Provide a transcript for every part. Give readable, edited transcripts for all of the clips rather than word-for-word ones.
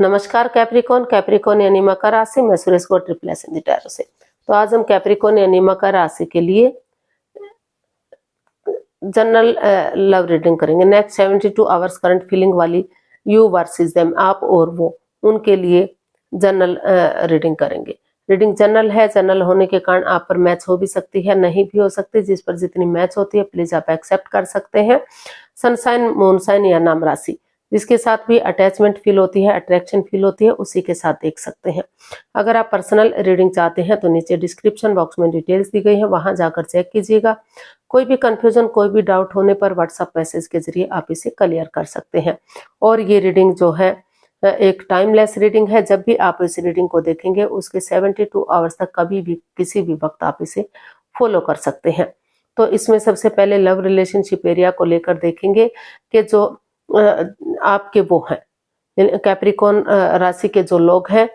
नमस्कार Capricorn. Capricorn यानी मकर राशि में सुरेश को ट्रिपल एस हिंदी टैरो से। तो आज हम कैप्रिकॉन यानी मकर राशि के लिए जनरल लव रीडिंग करेंगे। नेक्स्ट 72 आवर्स करंट फीलिंग वाली यू वर्सेस देम, आप और वो, उनके लिए जनरल रीडिंग करेंगे। रीडिंग जनरल है। जनरल होने के कारण आप पर मैच हो भी सकती है, नहीं भी हो सकती। जिस पर जितनी मैच होती है प्लीज आप एक्सेप्ट कर सकते हैं। सनसाइन, मूनसाइन या नाम राशि, जिसके साथ भी अटैचमेंट फील होती है, अट्रैक्शन फील होती है, उसी के साथ देख सकते हैं। अगर आप पर्सनल रीडिंग चाहते हैं तो नीचे डिस्क्रिप्शन बॉक्स में डिटेल्स दी गई है, वहां जाकर चेक कीजिएगा। कोई भी कंफ्यूजन, कोई भी डाउट होने पर व्हाट्सएप मैसेज के जरिए आप इसे क्लियर कर सकते हैं। और ये रीडिंग जो है एक टाइमलेस रीडिंग है। जब भी आप इस रीडिंग को देखेंगे उसके 72 आवर्स तक कभी भी किसी भी वक्त आप इसे फॉलो कर सकते हैं। तो इसमें सबसे पहले लव रिलेशनशिप एरिया को लेकर देखेंगे कि जो आपके वो हैं कैप्रिकॉन राशि के जो लोग हैं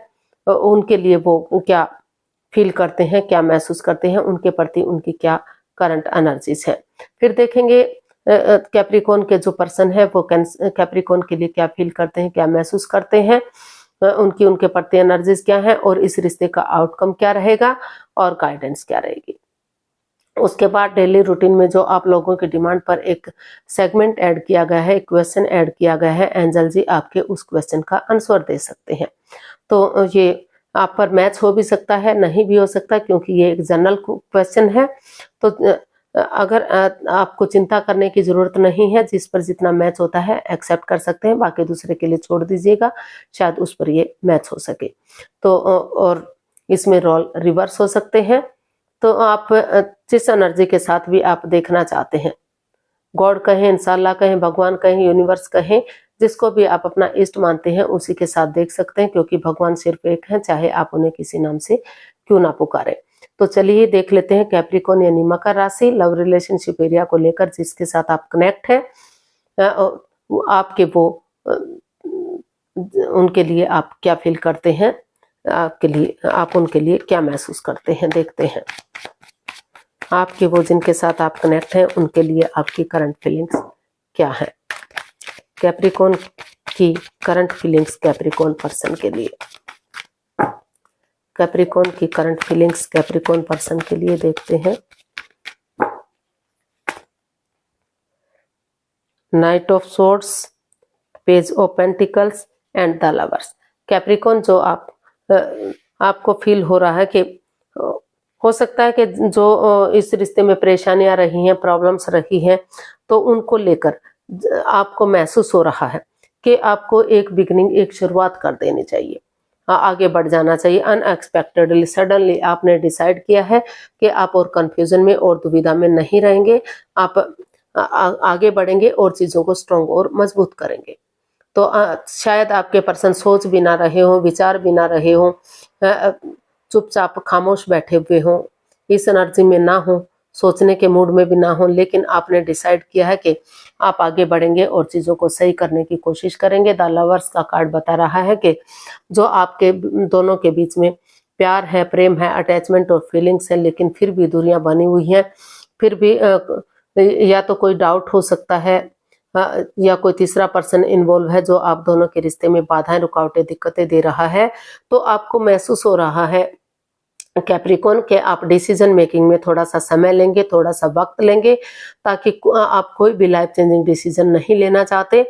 उनके लिए वो क्या फील करते हैं, क्या महसूस करते हैं, उनके प्रति उनकी क्या करंट एनर्जीज है। फिर देखेंगे कैप्रिकॉन के जो पर्सन है वो कैप्रिकॉन के लिए क्या फील करते हैं, क्या महसूस करते हैं, उनके प्रति एनर्जीज क्या है और इस रिश्ते का आउटकम क्या रहेगा और गाइडेंस क्या रहेगी। उसके बाद डेली रूटीन में जो आप लोगों की डिमांड पर एक सेगमेंट ऐड किया गया है, एक क्वेश्चन ऐड किया गया है, एंजल जी आपके उस क्वेश्चन का आंसर दे सकते हैं। तो ये आप पर मैच हो भी सकता है, नहीं भी हो सकता, क्योंकि ये एक जनरल क्वेश्चन है। तो अगर आपको चिंता करने की जरूरत नहीं है, जिस पर जितना मैच होता है एक्सेप्ट कर सकते हैं, बाकी दूसरे के लिए छोड़ दीजिएगा, शायद उस पर ये मैच हो सके। तो और इसमें रोल रिवर्स हो सकते हैं। तो आप जिस एनर्जी के साथ भी आप देखना चाहते हैं, गॉड कहें, इंशाल्लाह कहें, भगवान कहें, यूनिवर्स कहें, जिसको भी आप अपना इष्ट मानते हैं उसी के साथ देख सकते हैं, क्योंकि भगवान सिर्फ एक है, चाहे आप उन्हें किसी नाम से क्यों ना पुकारें। तो चलिए देख लेते हैं कैप्रिकॉन यानी मकर राशि लव रिलेशनशिप एरिया को लेकर जिसके साथ आप कनेक्ट है, आपके वो उनके लिए आप क्या फील करते हैं, आपके लिए आप उनके लिए क्या महसूस करते हैं। देखते हैं आपके वो जिनके साथ आप कनेक्ट हैं उनके लिए आपकी करंट फीलिंग्स क्या है। कैप्रिकॉन की करंट फीलिंग्स कैप्रिकॉन पर्सन के लिए, कैप्रिकॉन की करंट फीलिंग्स कैप्रिकॉन पर्सन के लिए देखते हैं। Night of swords, page of pentacles and the lovers. Capricorn जो आपको फील हो रहा है कि हो सकता है कि जो इस रिश्ते में परेशानियां रही हैं, प्रॉब्लम्स रही हैं, तो उनको लेकर आपको महसूस हो रहा है कि आपको एक बिगनिंग, एक शुरुआत कर देनी चाहिए, आगे बढ़ जाना चाहिए। अनएक्सपेक्टेडली, सडनली आपने डिसाइड किया है कि आप और कंफ्यूजन में और दुविधा में नहीं रहेंगे, आप आगे बढ़ेंगे और चीजों को स्ट्रॉन्ग और मजबूत करेंगे। तो शायद आपके पर्सन सोच भी ना रहे हो, विचार भी ना रहे हो, चुपचाप खामोश बैठे हुए हो, इस एनर्जी में ना हो, सोचने के मूड में भी ना हो, लेकिन आपने डिसाइड किया है कि आप आगे बढ़ेंगे और चीजों को सही करने की कोशिश करेंगे। द लवर्स का कार्ड बता रहा है कि जो आपके दोनों के बीच में प्यार है, प्रेम है, अटैचमेंट और फीलिंग्स है, लेकिन फिर भी दूरियां बनी हुई हैं। फिर भी या तो कोई डाउट हो सकता है या कोई तीसरा पर्सन इन्वॉल्व है जो आप दोनों के रिश्ते में बाधाएं, रुकावटें, दिक्कतें दे रहा है। तो आपको महसूस हो रहा है कैप्रिकॉन के आप डिसीजन मेकिंग में थोड़ा सा समय लेंगे, थोड़ा सा वक्त लेंगे, ताकि आप कोई भी लाइफ चेंजिंग डिसीजन नहीं लेना चाहते,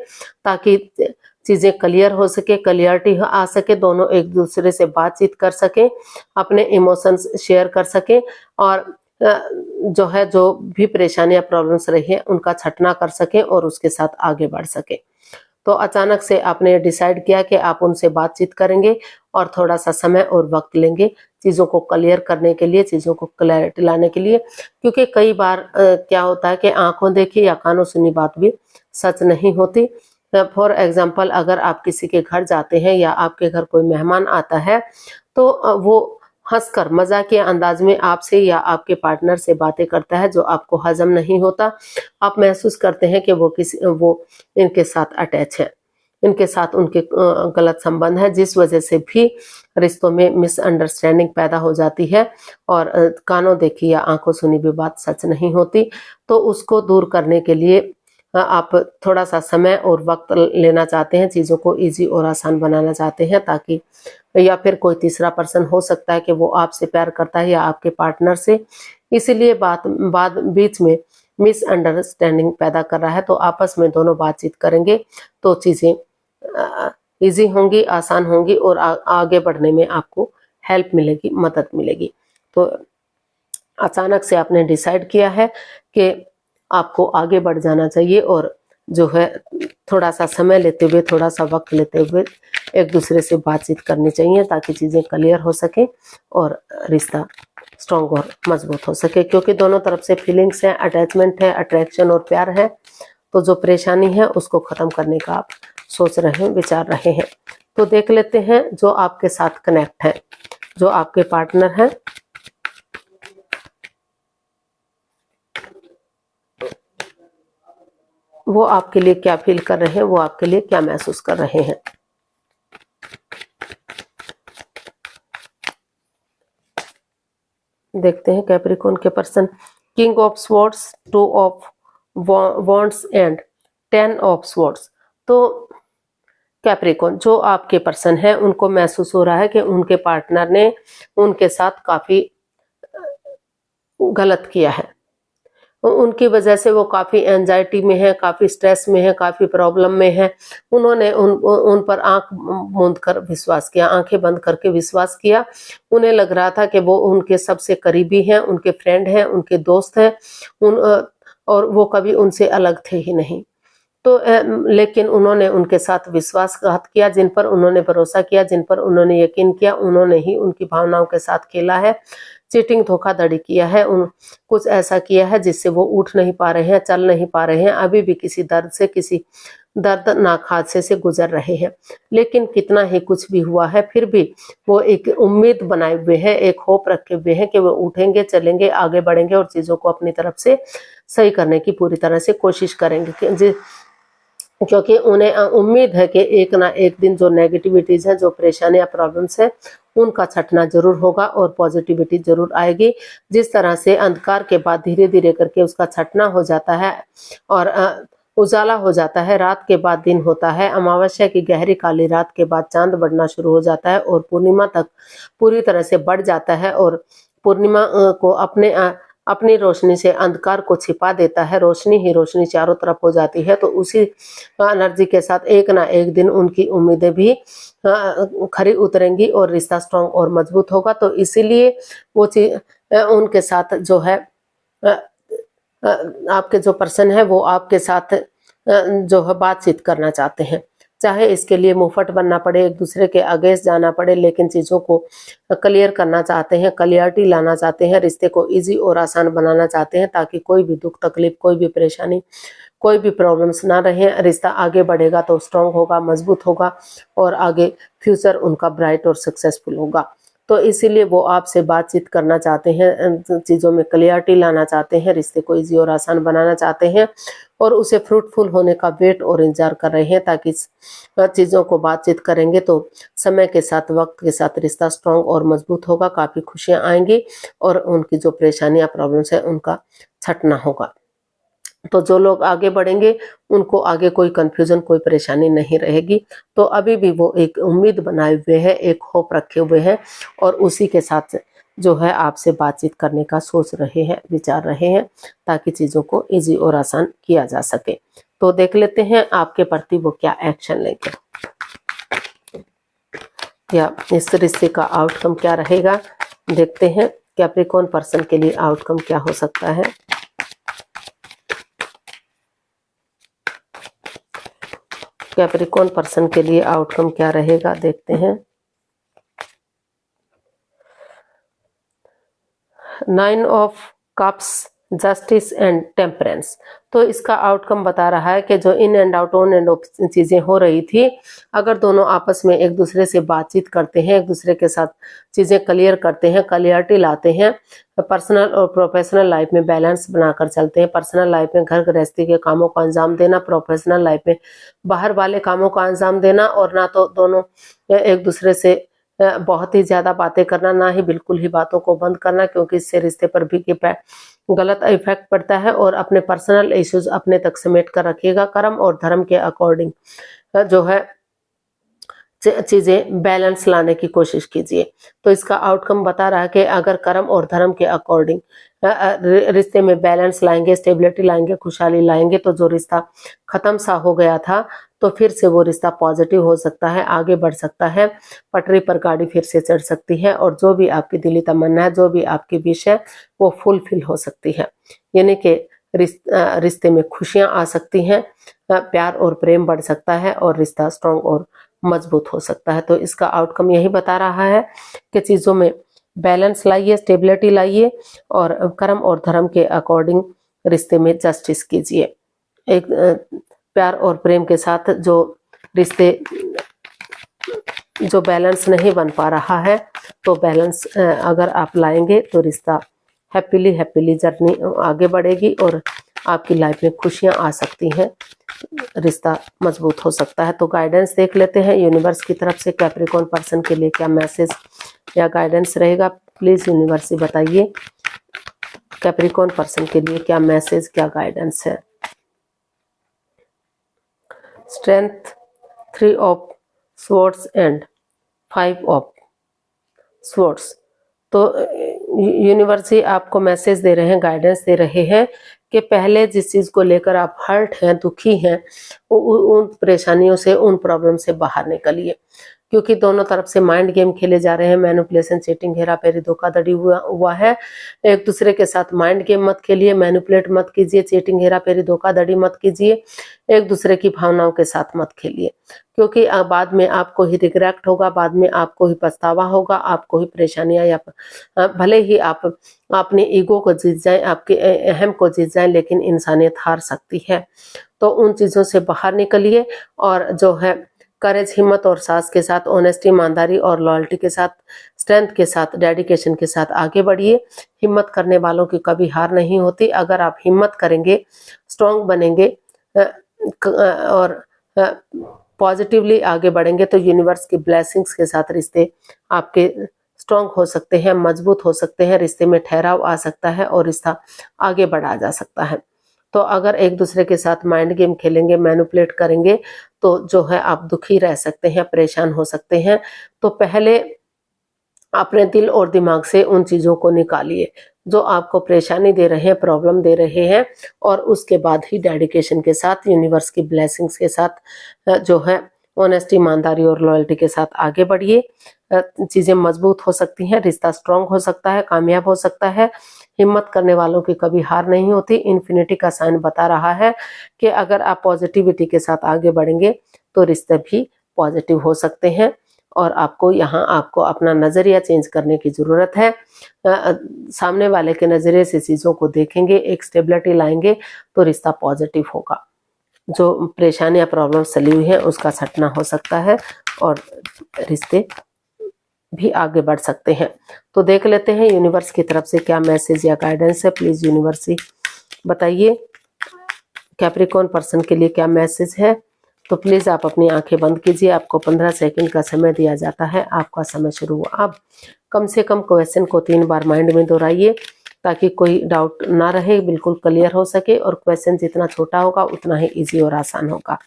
ताकि चीजें क्लियर हो सके, क्लियरिटी आ सके, दोनों एक दूसरे से बातचीत कर सके, अपने इमोशंस शेयर कर सके और जो भी परेशानियां, प्रॉब्लम्स रही है उनका छटना कर सके और उसके साथ आगे बढ़ सके। तो अचानक से आपने डिसाइड किया कि आप उनसे बातचीत करेंगे और थोड़ा सा समय और वक्त लेंगे चीज़ों को क्लियर करने के लिए, चीज़ों को क्लैरिटी लाने के लिए, क्योंकि कई बार क्या होता है कि आंखों देखी या कानों सुनी बात भी सच नहीं होती। फॉर एग्जाम्पल, अगर आप किसी के घर जाते हैं या आपके घर कोई मेहमान आता है तो वो हंसकर मजाकिया अंदाज में आपसे या आपके पार्टनर से बातें करता है जो आपको हजम नहीं होता। आप महसूस करते हैं कि वो इनके साथ अटैच है, इनके साथ उनके गलत संबंध है, जिस वजह से भी रिश्तों में मिसअंडरस्टैंडिंग पैदा हो जाती है और कानों देखी या आंखों सुनी भी बात सच नहीं होती। तो उसको दूर करने के लिए आप थोड़ा सा समय और वक्त लेना चाहते हैं, चीज़ों को ईजी और आसान बनाना चाहते हैं, ताकि या फिर कोई तीसरा पर्सन हो सकता है कि वो आपसे प्यार करता है या आपके पार्टनर से, इसीलिए बात बीच में मिसअंडरस्टैंडिंग पैदा कर रहा है। तो आपस में दोनों बातचीत करेंगे तो चीज़ें ईजी होंगी, आसान होंगी और आगे बढ़ने में आपको हेल्प मिलेगी, मदद मिलेगी। तो अचानक से आपने डिसाइड किया है कि आपको आगे बढ़ जाना चाहिए और जो है थोड़ा सा समय लेते हुए, थोड़ा सा वक्त लेते हुए एक दूसरे से बातचीत करनी चाहिए, ताकि चीज़ें क्लियर हो सके और रिश्ता स्ट्रॉन्ग और मजबूत हो सके। क्योंकि दोनों तरफ से फीलिंग्स है, अटैचमेंट है, अट्रैक्शन और प्यार है, तो जो परेशानी है उसको ख़त्म करने का आप सोच रहे हैं, विचार रहे हैं। तो देख लेते हैं जो आपके साथ कनेक्ट है, जो आपके पार्टनर हैं, वो आपके लिए क्या फील कर रहे हैं, वो आपके लिए क्या महसूस कर रहे हैं। देखते हैं कैप्रिकॉर्न के person, king of swords, two of wands and 10 of swords. तो कैप्रिकॉर्न जो आपके पर्सन है, उनको महसूस हो रहा है कि उनके पार्टनर ने उनके साथ काफ़ी गलत किया है। उनकी वजह से वो काफ़ी एंजाइटी में है, काफ़ी स्ट्रेस में है, काफ़ी प्रॉब्लम में है। उन्होंने उन पर आंख मूंद कर विश्वास किया, आंखें बंद करके विश्वास किया। उन्हें लग रहा था कि वो उनके सबसे करीबी हैं, उनके फ्रेंड हैं, उनके दोस्त हैं, और वो कभी उनसे अलग थे ही नहीं। तो लेकिन उन्होंने उनके साथ विश्वासघात किया, जिन पर उन्होंने भरोसा किया, जिन पर उन्होंने यकीन किया, उन्होंने ही उनकी भावनाओं के साथ खेला है, चीटिंग, धोखाधड़ी किया है, कुछ ऐसा किया है जिससे वो उठ नहीं पा रहे हैं, चल नहीं पा रहे हैं, अभी भी किसी दर्द से, किसी दर्दनाक हादसे से गुजर रहे हैं। लेकिन कितना ही कुछ भी हुआ है, फिर भी वो एक उम्मीद बनाए हुए हैं, एक होप रखे हुए हैं कि वो उठेंगे, चलेंगे, आगे बढ़ेंगे और चीज़ों को अपनी तरफ से सही करने की पूरी तरह से कोशिश करेंगे, क्योंकि उन्हें उम्मीद है कि एक ना एक दिन जो नेगेटिविटीज हैं, जो परेशानियां, प्रॉब्लम्स हैं, उनका छटना जरूर होगा और पॉजिटिविटी जरूर आएगी। जिस तरह से अंधकार के बाद धीरे धीरे करके उसका छटना हो जाता है और उजाला हो जाता है, रात के बाद दिन होता है, अमावस्या की गहरी काली रात के बाद चांद बढ़ना शुरू हो जाता है और पूर्णिमा तक पूरी तरह से बढ़ जाता है और पूर्णिमा को अपनी रोशनी से अंधकार को छिपा देता है, रोशनी ही रोशनी चारों तरफ हो जाती है। तो उसी एनर्जी के साथ एक ना एक दिन उनकी उम्मीदें भी खरी उतरेंगी और रिश्ता स्ट्रॉन्ग और मजबूत होगा। तो इसीलिए वो चीज उनके साथ जो है आपके जो पर्सन है वो आपके साथ जो है बातचीत करना चाहते हैं, चाहे इसके लिए मुंहफट बनना पड़े, एक दूसरे के अगेंस्ट जाना पड़े, लेकिन चीज़ों को क्लियर करना चाहते हैं, क्लियरिटी लाना चाहते हैं, रिश्ते को इजी और आसान बनाना चाहते हैं, ताकि कोई भी दुख तकलीफ, कोई भी परेशानी, कोई भी प्रॉब्लम्स ना रहे। रिश्ता आगे बढ़ेगा तो स्ट्रॉन्ग होगा, मजबूत होगा और आगे फ्यूचर उनका ब्राइट और सक्सेसफुल होगा। तो इसीलिए वो आपसे बातचीत करना चाहते हैं, चीज़ों में क्लियरिटी लाना चाहते हैं, रिश्ते को इजी और आसान बनाना चाहते हैं और उसे फ्रूटफुल होने का वेट और इंतजार कर रहे हैं, ताकि चीज़ों को बातचीत करेंगे तो समय के साथ, वक्त के साथ रिश्ता स्ट्रॉन्ग और मजबूत होगा, काफ़ी खुशियाँ आएंगी और उनकी जो परेशानियाँ, प्रॉब्लम्स है, उनका छटना होगा। तो जो लोग आगे बढ़ेंगे उनको आगे कोई कंफ्यूजन, कोई परेशानी नहीं रहेगी। तो अभी भी वो एक उम्मीद बनाए हुए हैं, एक होप रखे हुए हैं और उसी के साथ जो है आपसे बातचीत करने का सोच रहे हैं, विचार रहे हैं, ताकि चीज़ों को इजी और आसान किया जा सके। तो देख लेते हैं आपके प्रति वो क्या एक्शन लेंगे या इस रिश्ते का आउटकम क्या रहेगा। देखते हैं कैप्रिकॉर्न पर्सन के लिए आउटकम क्या हो सकता है। कैप्रिकॉर्न पर्सन के लिए आउटकम क्या रहेगा, देखते हैं। 9 of cups, justice and temperance. तो इसका आउटकम बता रहा है कि जो in and out, on end of चीज़ें हो रही थी, अगर दोनों आपस में एक दूसरे से बातचीत करते हैं, एक दूसरे के साथ चीज़ें क्लियर करते हैं, क्लियरिटी लाते हैं, पर्सनल और प्रोफेशनल लाइफ में बैलेंस बनाकर चलते हैं, पर्सनल लाइफ में घर गृहस्थी के कामों को अंजाम देना, प्रोफेशनल लाइफ में बाहर वाले कामों को अंजाम देना, और ना तो दोनों एक दूसरे से बहुत ही ज़्यादा बातें करना, ना ही बिल्कुल ही बातों को बंद करना, क्योंकि इससे रिश्ते पर भी गलत इफेक्ट पड़ता है और अपने पर्सनल इश्यूज अपने तक समेट कर रखिएगा। कर्म और धर्म के अकॉर्डिंग जो है चीजें बैलेंस लाने की कोशिश कीजिए। तो इसका आउटकम बता रहा है कि अगर कर्म और धर्म के अकॉर्डिंग रिश्ते में बैलेंस लाएंगे, स्टेबिलिटी लाएंगे, खुशहाली लाएंगे, तो जो रिश्ता खत्म सा हो गया था तो फिर से वो रिश्ता पॉजिटिव हो सकता है, आगे बढ़ सकता है, पटरी पर गाड़ी फिर से चढ़ सकती है और जो भी आपकी दिली तमन्ना है, जो भी आपकी विश है, वो फुलफिल हो सकती है। यानी कि रिश्ते में खुशियां आ सकती हैं, प्यार और प्रेम बढ़ सकता है और रिश्ता स्ट्रांग और मजबूत हो सकता है। तो इसका आउटकम यही बता रहा है कि चीजों में बैलेंस लाइए, स्टेबिलिटी लाइए और कर्म और धर्म के अकॉर्डिंग रिश्ते में जस्टिस कीजिए। एक प्यार और प्रेम के साथ जो रिश्ते जो बैलेंस नहीं बन पा रहा है, तो बैलेंस अगर आप लाएंगे तो रिश्ता हैप्पीली जर्नी आगे बढ़ेगी और आपकी लाइफ में खुशियां आ सकती हैं, रिश्ता मजबूत हो सकता है। तो गाइडेंस देख लेते हैं यूनिवर्स की तरफ से कैप्रिकॉर्न पर्सन के लिए क्या मैसेज या गाइडेंस रहेगा। प्लीज यूनिवर्स बताइए कैप्रिकॉर्न पर्सन के लिए क्या मैसेज, क्या गाइडेंस है। Strength, 3 of swords and 5 of swords. तो यूनिवर्स ही आपको मैसेज दे रहे हैं, गाइडेंस दे रहे हैं कि पहले जिस चीज को लेकर आप हर्ट हैं, दुखी हैं, उन परेशानियों से, उन प्रॉब्लम से बाहर निकलिए, क्योंकि दोनों तरफ से माइंड गेम खेले जा रहे हैं, मैनिपुलेशन, चीटिंग, हेराफेरी, धोखाधड़ी हुआ है। एक दूसरे के साथ माइंड गेम मत खेलिए, मैनिपुलेट मत कीजिए, चीटिंग, हेराफेरी, धोखाधड़ी मत कीजिए, एक दूसरे की भावनाओं के साथ मत खेलिए, क्योंकि बाद में आपको ही रिग्रेट होगा, बाद में आपको ही पछतावा होगा, आपको ही परेशानियां, या भले ही आप अपने ईगो को जीत जाएं, आपके अहम को जीत जाएं, लेकिन इंसानियत हार सकती है। तो उन चीजों से बाहर निकलिए और जो है करेज, हिम्मत और साहस के साथ, ऑनेस्टी, ईमानदारी और लॉयल्टी के साथ, स्ट्रेंथ के साथ, डेडिकेशन के साथ आगे बढ़िए। हिम्मत करने वालों की कभी हार नहीं होती। अगर आप हिम्मत करेंगे, स्ट्रांग बनेंगे और पॉजिटिवली आगे बढ़ेंगे तो यूनिवर्स की ब्लेसिंग्स के साथ रिश्ते आपके स्ट्रांग हो सकते हैं, मजबूत हो सकते हैं, रिश्ते में ठहराव आ सकता है और रिश्ता आगे बढ़ाया जा सकता है। तो अगर एक दूसरे के साथ माइंड गेम खेलेंगे, मैनिपुलेट करेंगे, तो जो है आप दुखी रह सकते हैं, परेशान हो सकते हैं। तो पहले अपने दिल और दिमाग से उन चीजों को निकालिए जो आपको परेशानी दे रहे हैं, प्रॉब्लम दे रहे हैं, और उसके बाद ही डेडिकेशन के साथ, यूनिवर्स की ब्लेसिंग्स के साथ जो है ऑनेस्टी, ईमानदारी और लॉयल्टी के साथ आगे बढ़िए। चीजें मजबूत हो सकती हैं, रिश्ता स्ट्रांग हो सकता है, कामयाब हो सकता है। हिम्मत करने वालों की कभी हार नहीं होती। इन्फिनिटी का साइन बता रहा है कि अगर आप पॉजिटिविटी के साथ आगे बढ़ेंगे तो रिश्ते भी पॉजिटिव हो सकते हैं और आपको अपना नजरिया चेंज करने की जरूरत है। सामने वाले के नजरिए से चीजों को देखेंगे, एक स्टेबिलिटी लाएंगे तो रिश्ता पॉजिटिव होगा। जो परेशानियां, प्रॉब्लम चली हुई है उसका सटना हो सकता है और रिश्ते भी आगे बढ़ सकते हैं। तो देख लेते हैं यूनिवर्स की तरफ से क्या मैसेज या गाइडेंस है। प्लीज यूनिवर्स बताइए कैप्रिकॉर्न पर्सन के लिए क्या मैसेज है। तो प्लीज आप अपनी आंखें बंद कीजिए, आपको 15 सेकंड का समय दिया जाता है। आपका समय शुरू हुआ। अब कम से कम क्वेश्चन को 3 बार माइंड में दोहराइए ताकि कोई डाउट ना रहे, बिल्कुल क्लियर हो सके, और क्वेश्चन जितना छोटा होगा उतना ही इजी और आसान होगा।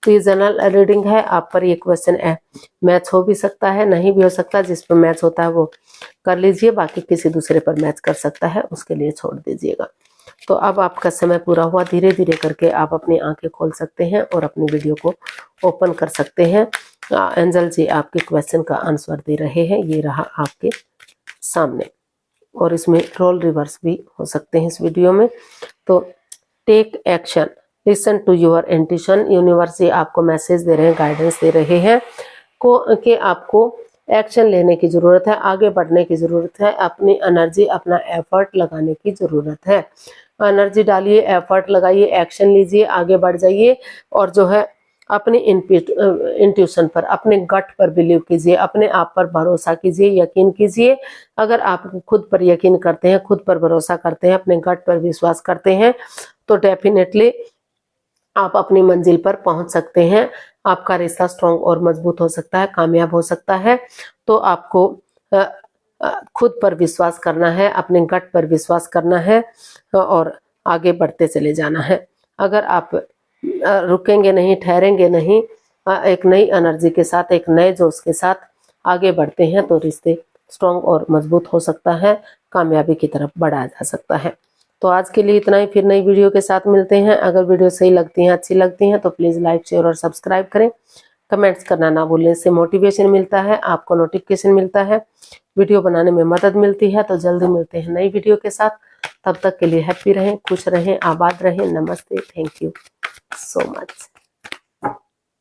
तो ये जनरल रीडिंग है, आप पर ये क्वेश्चन मैच हो भी सकता है, नहीं भी हो सकता। जिस पर मैच होता है वो कर लीजिए, बाकी किसी दूसरे पर मैच कर सकता है, उसके लिए छोड़ दीजिएगा। तो अब आपका समय पूरा हुआ। धीरे धीरे करके आप अपनी आंखें खोल सकते हैं और अपनी वीडियो को ओपन कर सकते हैं। एंजल जी आपके क्वेश्चन का आंसर दे रहे हैं, ये रहा आपके सामने, और इसमें रोल रिवर्स भी हो सकते हैं इस वीडियो में। तो take action, listen to your intuition. Universe आपको मैसेज दे रहे हैं, गाइडेंस दे रहे हैं कि आपको एक्शन लेने की जरूरत है, आगे बढ़ने की जरूरत है, अपनी एनर्जी, अपना एफर्ट लगाने की जरूरत है। एनर्जी डालिए, एफर्ट लगाइए, एक्शन लीजिए, आगे बढ़ जाइए और जो है अपनी इंट्यूशन पर, अपने गट पर बिलीव कीजिए, अपने आप पर भरोसा कीजिए, यकीन कीजिए। अगर आप खुद पर यकीन करते हैं, खुद पर भरोसा करते हैं, अपने गट पर विश्वास करते हैं, तो डेफिनेटली आप अपनी मंजिल पर पहुंच सकते हैं। आपका रिश्ता स्ट्रांग और मजबूत हो सकता है, कामयाब हो सकता है। तो आपको खुद पर विश्वास करना है, अपने गट पर विश्वास करना है और आगे बढ़ते चले जाना है। अगर आप रुकेंगे नहीं, ठहरेंगे नहीं, एक नई एनर्जी के साथ, एक नए जोश के साथ आगे बढ़ते हैं तो रिश्ते स्ट्रॉन्ग और मजबूत हो सकता है, कामयाबी की तरफ बढ़ाया जा सकता है। तो आज के लिए इतना ही, फिर नई वीडियो के साथ मिलते हैं। अगर वीडियो सही लगती हैं, अच्छी लगती हैं तो प्लीज़ लाइक, शेयर और सब्सक्राइब करें। कमेंट्स करना ना भूलें, इससे मोटिवेशन मिलता है, आपको नोटिफिकेशन मिलता है, वीडियो बनाने में मदद मिलती है। तो जल्दी मिलते हैं नई वीडियो के साथ, तब तक के लिए हैप्पी रहें, खुश रहें, आबाद रहें। नमस्ते, थैंक यू सो मच।